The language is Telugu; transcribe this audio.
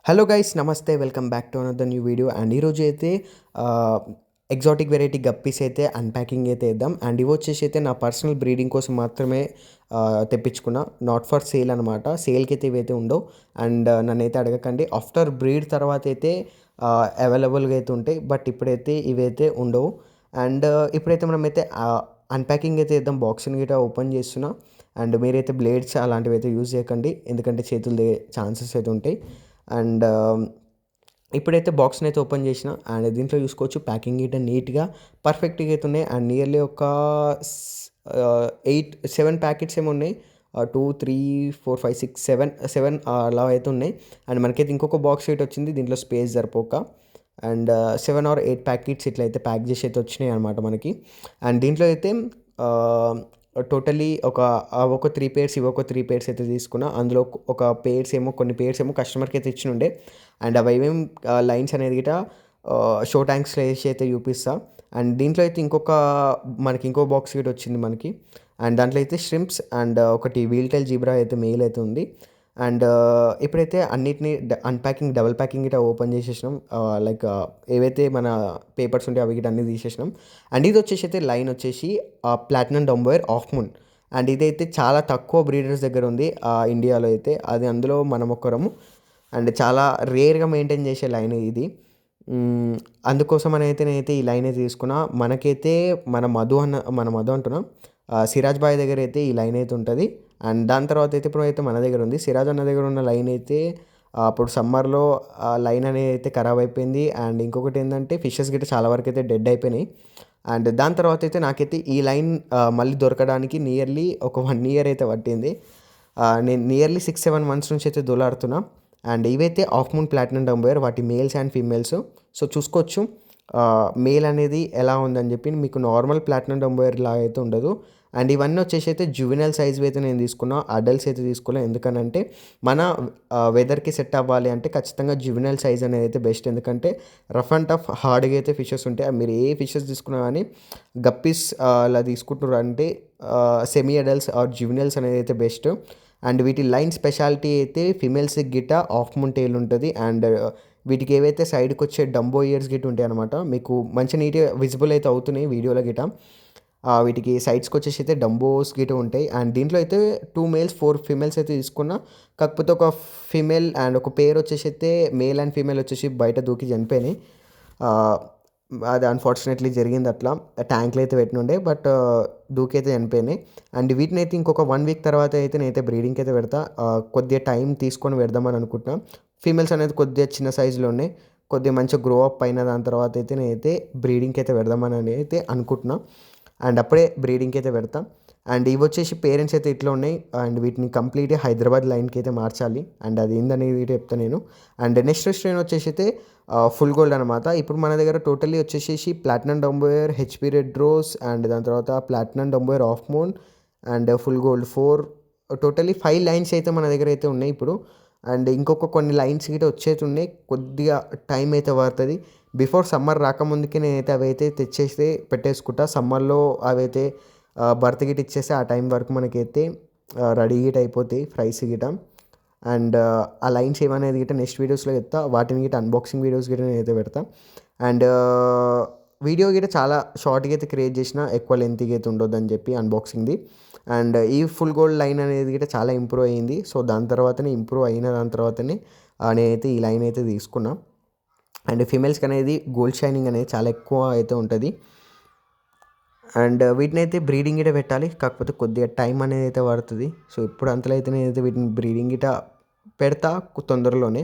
హలో గైస్ నమస్తే welcome back to another new video and ఈరోజు అయితే ఎగ్జాటిక్ వెరైటీ గప్పీస్ అయితే అన్ప్యాకింగ్ అయితే వేద్దాం. అండ్ ఇవి వచ్చేసి అయితే నా పర్సనల్ బ్రీడింగ్ కోసం మాత్రమే తెప్పించుకున్నా, నాట్ ఫర్ సేల్ అనమాట. సేల్కి అయితే ఇవైతే ఉండవు. అండ్ నన్నైతే అడగకండి, ఆఫ్టర్ బ్రీడ్ తర్వాత అయితే అవైలబుల్గా అయితే ఉంటాయి, బట్ ఇప్పుడైతే ఇవైతే ఉండవు. అండ్ ఇప్పుడైతే మనమైతే అన్ప్యాకింగ్ అయితే వేద్దాం. బాక్స్ని గిట్ట ఓపెన్ చేస్తున్నా. అండ్ మీరైతే బ్లేడ్స్ అలాంటివి అయితే యూజ్ చేయకండి, ఎందుకంటే చేతులు దిగే ఛాన్సెస్ అయితే ఉంటాయి. అండ్ ఇప్పుడైతే బాక్స్ని అయితే ఓపెన్ చేసిన అండ్ దీంట్లో చూసుకోవచ్చు ప్యాకింగ్ గిట్ట నీట్గా పర్ఫెక్ట్గా అయితే ఉన్నాయి. అండ్ నియర్లీ ఒక 7 ప్యాకెట్స్ ఏమో ఉన్నాయి. 2 3 4 5 6 7 అలా అయితే ఉన్నాయి. అండ్ మనకైతే ఇంకొక బాక్స్ అయితే వచ్చింది, దీంట్లో స్పేస్ సరిపోక. అండ్ 7 or 8 ప్యాకెట్స్ ఇట్లా అయితే ప్యాక్ చేసి అయితే వచ్చినాయి అనమాట మనకి. అండ్ దీంట్లో అయితే టోటలీ ఒక 3 పేర్స్, ఇవి ఒక 3 పేర్స్ అయితే తీసుకున్నా. అందులో ఒక కొన్ని పేర్స్ ఏమో కస్టమర్కి అయితే ఇచ్చినుండే. అండ్ అవి ఏమేమి లైన్స్ అనేది గిట షో ట్యాంక్స్లో వేసి అయితే చూపిస్తా. అండ్ దీంట్లో అయితే మనకి ఇంకో బాక్స్ గిట వచ్చింది మనకి. అండ్ దాంట్లో అయితే ష్రింప్స్ అండ్ ఒకటి వీల్ టైల్ జీబ్రా అయితే మెయిల్ అయితే ఉంది. అండ్ ఇప్పుడైతే అన్నిటిని డబుల్ ప్యాకింగ్ గిట్ట ఓపెన్ చేసేసినాం. లైక్ ఏవైతే మన పేపర్స్ ఉంటాయో అవి గిట్ట అన్నీ తీసేసినాం. అండ్ ఇది వచ్చేసి అయితే లైన్ వచ్చేసి ప్లాటినం డంబోయర్ ఆఫ్ మూన్. అండ్ ఇదైతే చాలా తక్కువ బ్రీడర్స్ దగ్గర ఉంది ఇండియాలో అయితే, అది అందులో మనం ఒకరము. అండ్ చాలా రేర్గా మెయింటైన్ చేసే లైన్ ఇది. అందుకోసం నేనైతే ఈ లైన్ అయితే తీసుకున్నా. మనకైతే మన మధు అంటున్నా, సిరాజ్ బాయ్ దగ్గర అయితే ఈ లైన్ అయితే ఉంటుంది. అండ్ దాని తర్వాత అయితే ఇప్పుడైతే మన దగ్గర ఉంది. సిరాజ్ అన్న దగ్గర ఉన్న లైన్ అయితే అప్పుడు సమ్మర్లో ఆ లైన్ అనేది అయితే ఖరాబ్ అయిపోయింది. అండ్ ఇంకొకటి ఏంటంటే ఫిషెస్ గిట్ట చాలా వరకు అయితే డెడ్ అయిపోయినాయి. అండ్ దాని తర్వాత అయితే నాకైతే ఈ లైన్ మళ్ళీ దొరకడానికి నియర్లీ ఒక 1 year అయితే పట్టింది. నేను నియర్లీ 6 7 months నుంచి అయితే దొలాడుతున్నా. అండ్ ఇవైతే ఆఫ్ మూన్ ప్లాటినం డంబోయర్, వాటి మేల్స్ అండ్ ఫీమేల్స్. సో చూసుకోవచ్చు మేల్ అనేది ఎలా ఉందని చెప్పి. మీకు నార్మల్ ప్లాటినం డంబోయర్ లాగా అయితే ఉండదు. అండ్ ఇవన్నీ వచ్చేసి అయితే జువెనల్ సైజ్ అయితే నేను తీసుకున్నా, అడల్ట్స్ అయితే తీసుకోలేదు. ఎందుకనంటే మన వెదర్కి సెట్ అవ్వాలి అంటే ఖచ్చితంగా జువెనల్ సైజ్ అనేది అయితే బెస్ట్. ఎందుకంటే రఫ్ అండ్ టఫ్ హార్డ్గా అయితే ఫిషెస్ ఉంటాయి. మీరు ఏ ఫిషెస్ తీసుకున్నా కానీ గప్పీస్ అలా తీసుకుంటున్నారు అంటే సెమీ అడల్ట్స్ ఆర్ జువెనల్స్ అనేది అయితే బెస్ట్. అండ్ వీటి లైన్ స్పెషాలిటీ అయితే ఫిమేల్స్కి గిట్ట ఆఫ్ మూన్ టైల్ ఉంటుంది. అండ్ వీటికి ఏవైతే సైడ్కి వచ్చే డంబో ఇయర్స్ గిట్ట ఉంటాయి అనమాట, మీకు మంచి నీట్గా విజిబుల్ అయితే అవుతున్నాయి వీడియోలో గిట్ట. వీటికి సైడ్స్కి వచ్చేసి అయితే డంబోస్ గిట్ట ఉంటాయి. అండ్ దీంట్లో అయితే 2 males 4 females అయితే తీసుకున్నా. కాకపోతే ఒక ఫీమేల్ అండ్ ఒక పేర్ వచ్చేసి అయితే మేల్ అండ్ ఫీమేల్ వచ్చేసి బయట దూకి చనిపోయినాయి. అది అన్ఫార్చునేట్లీ జరిగింది అట్లా. ట్యాంక్లో అయితే పెట్టినుండే, బట్ దూకైతే చనిపోయినాయి. అండ్ వీటిని అయితే ఇంకొక 1 week తర్వాత అయితే నేనైతే బ్రీడింగ్కి అయితే పెడతా. కొద్దిగా టైం తీసుకొని పెడదామని అనుకుంటున్నా. ఫీమేల్స్ అనేది కొద్దిగా చిన్న సైజులో ఉన్నాయి, కొద్దిగా మంచిగా గ్రో అప్ అయిన దాని తర్వాత అయితే నేనైతే బ్రీడింగ్కి అయితే పెడదామని అయితే అనుకుంటున్నా. అండ్ అప్పుడే బ్రీడింగ్కి అయితే పెడతా. అండ్ ఇవి వచ్చేసి పేరెంట్స్ అయితే ఇట్లా ఉన్నాయి. అండ్ వీటిని కంప్లీట్గా హైదరాబాద్ లైన్కి అయితే మార్చాలి. అండ్ అది ఏందనేది చెప్తాను నేను. అండ్ నెక్స్ట్ స్ట్రెయిన్ వచ్చేసి అయితే ఫుల్ గోల్డ్ అనమాట. ఇప్పుడు మన దగ్గర టోటల్లీ వచ్చేసి ప్లాటినం డంబోయర్, హెచ్పి రెడ్ రోజ్, అండ్ దాని తర్వాత ప్లాటినం డంబోయర్ of moon and full gold 4, totally 5 lines అయితే మన దగ్గర అయితే ఉన్నాయి ఇప్పుడు. అండ్ ఇంకొక కొన్ని లైన్స్ గిట్ట వచ్చేది ఉన్నాయి, కొద్దిగా టైం అయితే పడుతుంది. బిఫోర్ సమ్మర్ రాకముందుకే నేనైతే అవి అయితే తెచ్చేసి పెట్టేసుకుంటా. సమ్మర్లో అవి అయితే బర్త్ గిట్ ఇచ్చేసి ఆ టైం వరకు మనకైతే రెడీ గిట్ అయిపోతాయి ఫ్రైస్ గిట. అండ్ ఆ లైన్స్ ఏమనేది గిట్ట నెక్స్ట్ వీడియోస్లో చెప్తా. వాటిని గిట్ట అన్బాక్సింగ్ వీడియోస్ గిట్ట నేనైతే పెడతా. అండ్ వీడియో గిట్ట చాలా షార్ట్గా అయితే క్రియేట్ చేసిన, ఎక్కువ లెంత్గా అయితే ఉండొద్దని చెప్పి అన్బాక్సింగ్ది. అండ్ ఈ ఫుల్ గోల్డ్ లైన్ అనేది గిట్ట చాలా ఇంప్రూవ్ అయ్యింది. సో దాని తర్వాతనే నేనైతే ఈ లైన్ అయితే తీసుకున్నా. అండ్ ఫీమేల్స్కి అనేది గోల్డ్ షైనింగ్ అనేది చాలా ఎక్కువ అయితే ఉంటుంది. అండ్ వీటిని అయితే బ్రీడింగ్ గిట్ట పెట్టాలి, కాకపోతే కొద్దిగా టైం అనేది అయితే పడుతుంది. సో ఇప్పుడు అంతలో అయితే నేనైతే వీటిని బ్రీడింగ్ గిట్ట పెడతా తొందరలోనే.